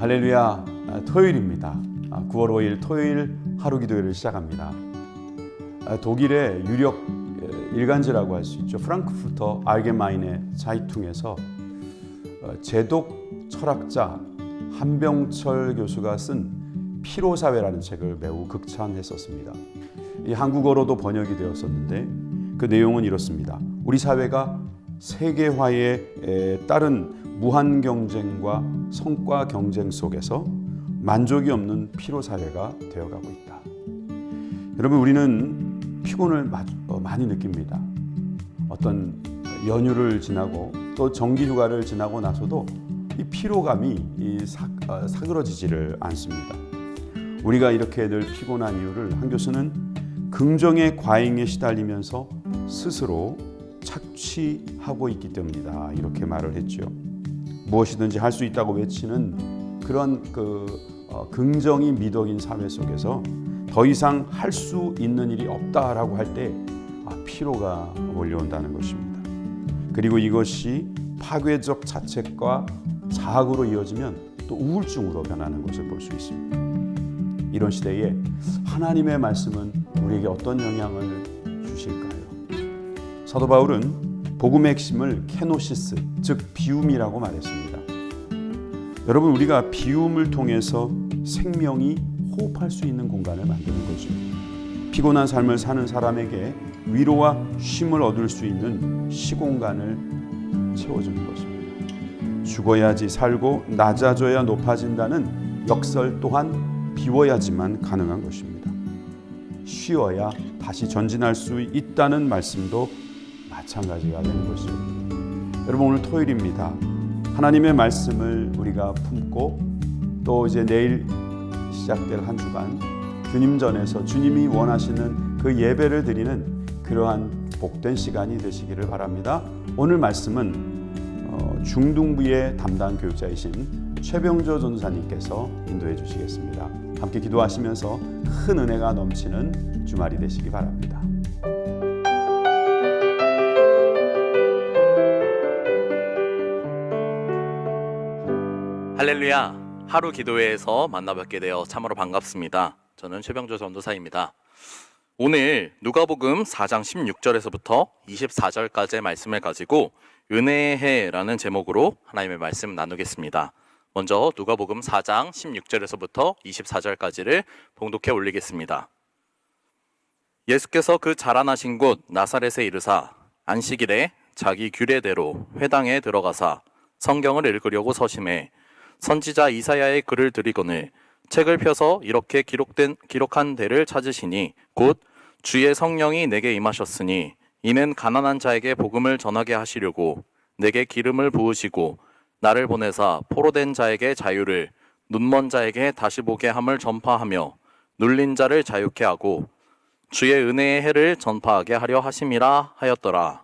할렐루야. 토요일입니다. 9월 5일 토요일 하루 기도회를 시작합니다. 독일의 유력 일간지라고 할 수 있죠. 프랑크푸르터 알게마인의 자이퉁에서 제독 철학자 한병철 교수가 쓴 피로사회라는 책을 매우 극찬했었습니다. 이 한국어로도 번역이 되었었는데 그 내용은 이렇습니다. 우리 사회가 세계화에 따른 무한 경쟁과 성과 경쟁 속에서 만족이 없는 피로사회가 되어가고 있다. 여러분, 우리는 피곤을 많이 느낍니다. 어떤 연휴를 지나고 또 정기휴가를 지나고 나서도 이 피로감이 사그러지지를 않습니다. 우리가 이렇게 늘 피곤한 이유를 한 교수는 긍정의 과잉에 시달리면서 스스로 착취하고 있기 때문이다, 이렇게 말을 했죠. 무엇이든지 할 수 있다고 외치는 그런 긍정이 미덕인 사회 속에서 더 이상 할 수 있는 일이 없다라고 할 때 피로가 몰려온다는 것입니다. 그리고 이것이 파괴적 자책과 자학으로 이어지면 또 우울증으로 변하는 것을 볼 수 있습니다. 이런 시대에 하나님의 말씀은 우리에게 어떤 영향을 주실까요? 사도 바울은 복음의 핵심을 케노시스, 즉 비움이라고 말했습니다. 여러분, 우리가 비움을 통해서 생명이 호흡할 수 있는 공간을 만드는 거죠. 피곤한 삶을 사는 사람에게 위로와 쉼을 얻을 수 있는 시공간을 채워주는 것입니다. 죽어야지 살고 낮아져야 높아진다는 역설 또한 비워야지만 가능한 것입니다. 쉬어야 다시 전진할 수 있다는 말씀도 마찬가지가 되는 것이죠. 여러분, 오늘 토요일입니다. 하나님의 말씀을 우리가 품고 또 이제 내일 시작될 한 주간 주님 전에서 주님이 원하시는 그 예배를 드리는 그러한 복된 시간이 되시기를 바랍니다. 오늘 말씀은 중등부의 담당 교육자이신 최병조 전도사님께서 인도해 주시겠습니다. 함께 기도하시면서 큰 은혜가 넘치는 주말이 되시기 바랍니다. 할렐루야, 하루 기도회에서 만나뵙게 되어 참으로 반갑습니다. 저는 최병조 전도사입니다. 오늘 누가복음 4장 16절에서부터 24절까지의 말씀을 가지고 은혜의 해라는 제목으로 하나님의 말씀 나누겠습니다. 먼저 누가복음 4장 16절에서부터 24절까지를 봉독해 올리겠습니다. 예수께서 그 자라나신 곳 나사렛에 이르사 안식일에 자기 규례대로 회당에 들어가사 성경을 읽으려고 서심해 선지자 이사야의 글을 들이거늘 책을 펴서 이렇게 기록한 데를 찾으시니 곧 주의 성령이 내게 임하셨으니 이는 가난한 자에게 복음을 전하게 하시려고 내게 기름을 부으시고 나를 보내사 포로된 자에게 자유를 눈먼 자에게 다시 보게 함을 전파하며 눌린 자를 자유케 하고 주의 은혜의 해를 전파하게 하려 하심이라 하였더라.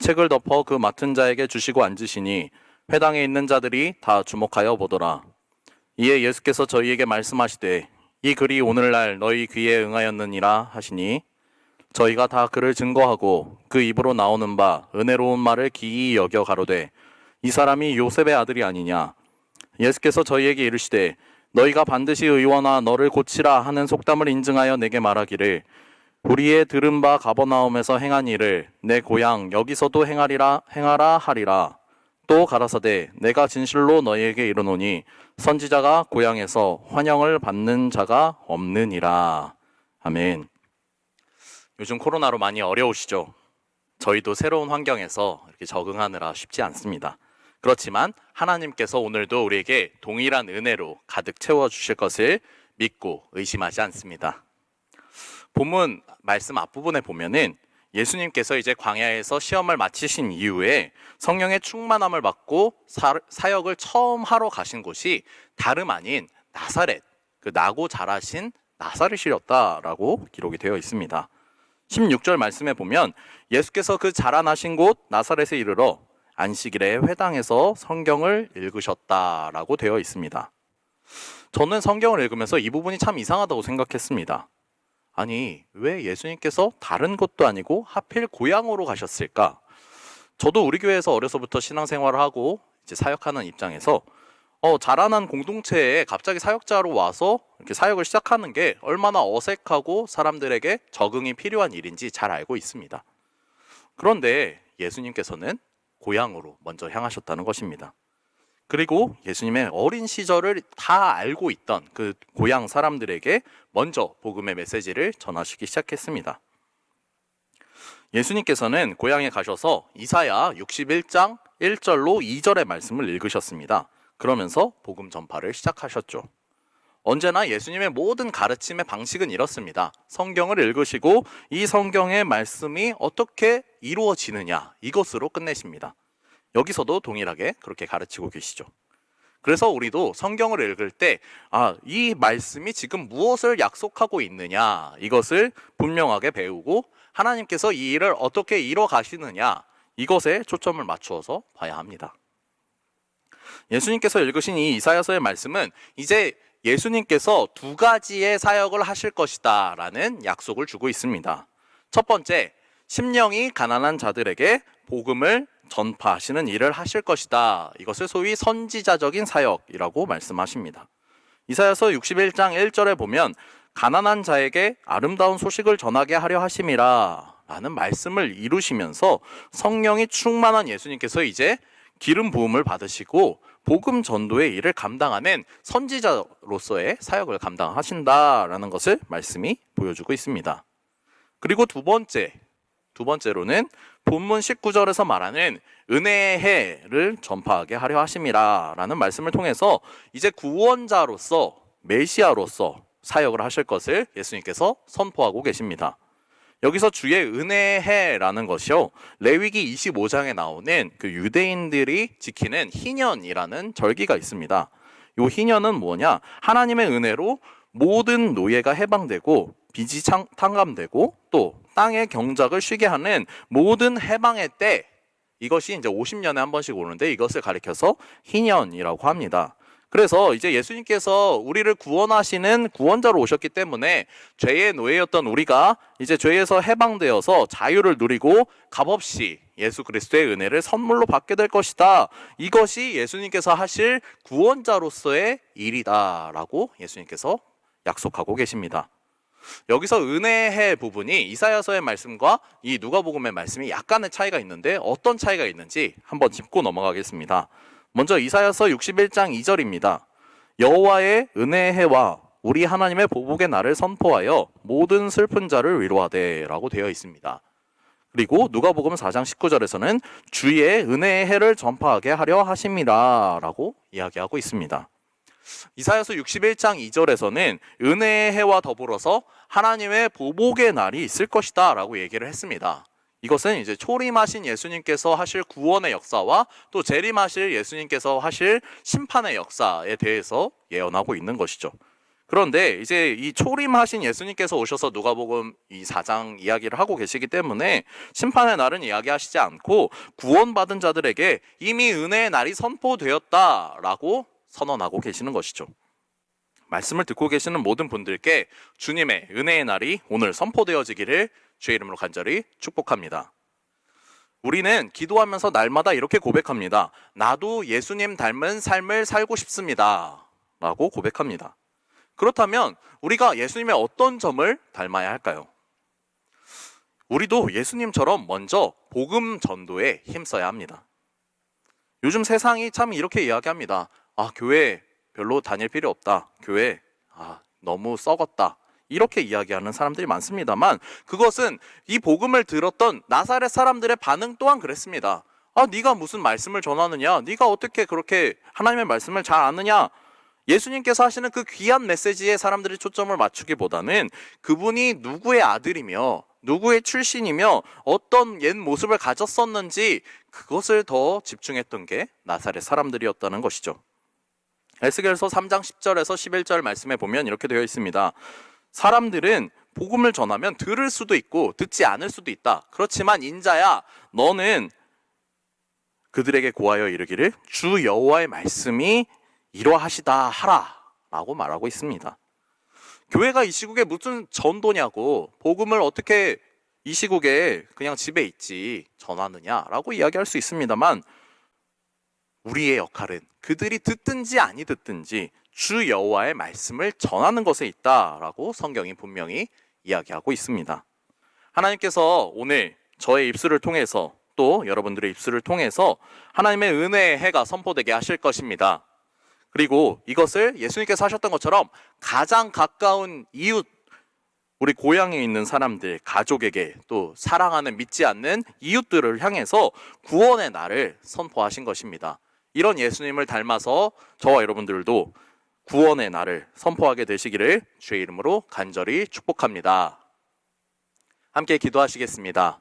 책을 덮어 그 맡은 자에게 주시고 앉으시니 회당에 있는 자들이 다 주목하여 보더라. 이에 예수께서 저희에게 말씀하시되 이 글이 오늘날 너희 귀에 응하였느니라 하시니 저희가 다 그를 증거하고 그 입으로 나오는 바 은혜로운 말을 기이히 여겨 가로되 이 사람이 요셉의 아들이 아니냐. 예수께서 저희에게 이르시되 너희가 반드시 의원아 너를 고치라 하는 속담을 인증하여 내게 말하기를 우리의 들은 바 가버나움에서 행한 일을 내 고향 여기서도 행하라 하리라. 또 가라사대 내가 진실로 너희에게 이르노니 선지자가 고향에서 환영을 받는 자가 없느니라. 아멘. 요즘 코로나로 많이 어려우시죠? 저희도 새로운 환경에서 이렇게 적응하느라 쉽지 않습니다. 그렇지만 하나님께서 오늘도 우리에게 동일한 은혜로 가득 채워주실 것을 믿고 의심하지 않습니다. 본문 말씀 앞부분에 보면은 예수님께서 이제 광야에서 시험을 마치신 이후에 성령의 충만함을 받고 사역을 처음 하러 가신 곳이 다름 아닌 나사렛, 그 나고 자라신 나사렛이었다라고 기록이 되어 있습니다. 16절 말씀에 보면 예수께서 그 자라나신 곳 나사렛에 이르러 안식일에 회당에서 성경을 읽으셨다라고 되어 있습니다. 저는 성경을 읽으면서 이 부분이 참 이상하다고 생각했습니다. 아니, 왜 예수님께서 다른 곳도 아니고 하필 고향으로 가셨을까? 저도 우리 교회에서 어려서부터 신앙생활을 하고 이제 사역하는 입장에서 자라난 공동체에 갑자기 사역자로 와서 이렇게 사역을 시작하는 게 얼마나 어색하고 사람들에게 적응이 필요한 일인지 잘 알고 있습니다. 그런데 예수님께서는 고향으로 먼저 향하셨다는 것입니다. 그리고 예수님의 어린 시절을 다 알고 있던 그 고향 사람들에게 먼저 복음의 메시지를 전하시기 시작했습니다. 예수님께서는 고향에 가셔서 이사야 61장 1절로 2절의 말씀을 읽으셨습니다. 그러면서 복음 전파를 시작하셨죠. 언제나 예수님의 모든 가르침의 방식은 이렇습니다. 성경을 읽으시고 이 성경의 말씀이 어떻게 이루어지느냐, 이것으로 끝내십니다. 여기서도 동일하게 그렇게 가르치고 계시죠. 그래서 우리도 성경을 읽을 때 이 말씀이 지금 무엇을 약속하고 있느냐, 이것을 분명하게 배우고 하나님께서 이 일을 어떻게 이뤄 가시느냐, 이것에 초점을 맞추어서 봐야 합니다. 예수님께서 읽으신 이 이사야서의 말씀은 이제 예수님께서 두 가지의 사역을 하실 것이다 라는 약속을 주고 있습니다. 첫 번째, 심령이 가난한 자들에게 복음을 전파하시는 일을 하실 것이다. 이것을 소위 선지자적인 사역이라고 말씀하십니다. 이사야서 61장 1절에 보면 가난한 자에게 아름다운 소식을 전하게 하려 하심이라 라는 말씀을 이루시면서 성령이 충만한 예수님께서 이제 기름 부음을 받으시고 복음 전도의 일을 감당하는 선지자로서의 사역을 감당하신다라는 것을 말씀이 보여주고 있습니다. 그리고 두 번째로는 본문 19절에서 말하는 은혜의 해를 전파하게 하려 하심이라 라는 말씀을 통해서 이제 구원자로서 메시아로서 사역을 하실 것을 예수님께서 선포하고 계십니다. 여기서 주의 은혜의 해라는 것이요, 레위기 25장에 나오는 그 유대인들이 지키는 희년이라는 절기가 있습니다. 이 희년은 뭐냐? 하나님의 은혜로 모든 노예가 해방되고 빚이 탕감되고 또 땅의 경작을 쉬게 하는 모든 해방의 때, 이것이 이제 50년에 한 번씩 오는데 이것을 가리켜서 희년이라고 합니다. 그래서 이제 예수님께서 우리를 구원하시는 구원자로 오셨기 때문에 죄의 노예였던 우리가 이제 죄에서 해방되어서 자유를 누리고 값없이 예수 그리스도의 은혜를 선물로 받게 될 것이다. 이것이 예수님께서 하실 구원자로서의 일이다라고 예수님께서 약속하고 계십니다. 여기서 은혜의 부분이 이사야서의 말씀과 이 누가복음의 말씀이 약간의 차이가 있는데 어떤 차이가 있는지 한번 짚고 넘어가겠습니다. 먼저 이사야서 61장 2절입니다. 여호와의 은혜의 해와 우리 하나님의 보복의 날을 선포하여 모든 슬픈 자를 위로하되 라고 되어 있습니다. 그리고 누가복음 4장 19절에서는 주의 은혜의 해를 전파하게 하려 하심이라 라고 이야기하고 있습니다. 이사야서 61장 2절에서는 은혜의 해와 더불어서 하나님의 보복의 날이 있을 것이다 라고 얘기를 했습니다. 이것은 이제 초림하신 예수님께서 하실 구원의 역사와 또 재림하실 예수님께서 하실 심판의 역사에 대해서 예언하고 있는 것이죠. 그런데 이제 이 초림하신 예수님께서 오셔서 누가복음 이 4장 이야기를 하고 계시기 때문에 심판의 날은 이야기하시지 않고 구원받은 자들에게 이미 은혜의 날이 선포되었다라고 선언하고 계시는 것이죠. 말씀을 듣고 계시는 모든 분들께 주님의 은혜의 날이 오늘 선포되어지기를 주의 이름으로 간절히 축복합니다. 우리는 기도하면서 날마다 이렇게 고백합니다. 나도 예수님 닮은 삶을 살고 싶습니다 라고 고백합니다. 그렇다면 우리가 예수님의 어떤 점을 닮아야 할까요? 우리도 예수님처럼 먼저 복음 전도에 힘써야 합니다. 요즘 세상이 참 이렇게 이야기합니다. 교회 별로 다닐 필요 없다. 교회 너무 썩었다. 이렇게 이야기하는 사람들이 많습니다만 그것은 이 복음을 들었던 나사렛 사람들의 반응 또한 그랬습니다. 네가 무슨 말씀을 전하느냐? 네가 어떻게 그렇게 하나님의 말씀을 잘 아느냐? 예수님께서 하시는 그 귀한 메시지에 사람들이 초점을 맞추기보다는 그분이 누구의 아들이며 누구의 출신이며 어떤 옛 모습을 가졌었는지 그것을 더 집중했던 게 나사렛 사람들이었다는 것이죠. 에스겔서 3장 10절에서 11절 말씀에 보면 이렇게 되어 있습니다. 사람들은 복음을 전하면 들을 수도 있고 듣지 않을 수도 있다. 그렇지만 인자야 너는 그들에게 고하여 이르기를 주 여호와의 말씀이 이러하시다 하라 라고 말하고 있습니다. 교회가 이 시국에 무슨 전도냐고, 복음을 어떻게 이 시국에 그냥 집에 있지 전하느냐라고 이야기할 수 있습니다만 우리의 역할은 그들이 듣든지 아니 듣든지 주 여호와의 말씀을 전하는 것에 있다라고 성경이 분명히 이야기하고 있습니다. 하나님께서 오늘 저의 입술을 통해서 또 여러분들의 입술을 통해서 하나님의 은혜의 해가 선포되게 하실 것입니다. 그리고 이것을 예수님께서 하셨던 것처럼 가장 가까운 이웃, 우리 고향에 있는 사람들, 가족에게 또 사랑하는 믿지 않는 이웃들을 향해서 구원의 날을 선포하신 것입니다. 이런 예수님을 닮아서 저와 여러분들도 구원의 날을 선포하게 되시기를 주의 이름으로 간절히 축복합니다. 함께 기도하시겠습니다.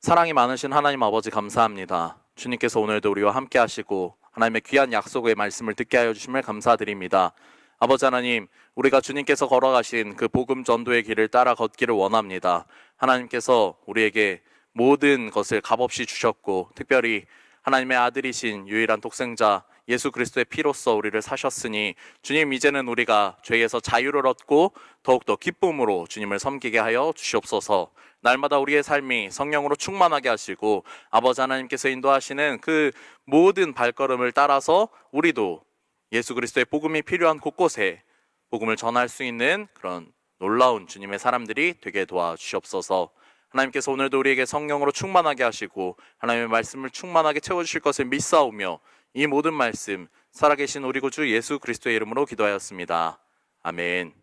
사랑이 많으신 하나님 아버지 감사합니다. 주님께서 오늘도 우리와 함께 하시고 하나님의 귀한 약속의 말씀을 듣게 하여 주심을 감사드립니다. 아버지 하나님, 우리가 주님께서 걸어가신 그 복음 전도의 길을 따라 걷기를 원합니다. 하나님께서 우리에게 모든 것을 값없이 주셨고 특별히 하나님의 아들이신 유일한 독생자 예수 그리스도의 피로써 우리를 사셨으니 주님, 이제는 우리가 죄에서 자유를 얻고 더욱더 기쁨으로 주님을 섬기게 하여 주시옵소서. 날마다 우리의 삶이 성령으로 충만하게 하시고 아버지 하나님께서 인도하시는 그 모든 발걸음을 따라서 우리도 예수 그리스도의 복음이 필요한 곳곳에 복음을 전할 수 있는 그런 놀라운 주님의 사람들이 되게 도와주시옵소서. 하나님께서 오늘도 우리에게 성령으로 충만하게 하시고 하나님의 말씀을 충만하게 채워주실 것을 믿사오며 이 모든 말씀 살아계신 우리 구주 예수 그리스도의 이름으로 기도하였습니다. 아멘.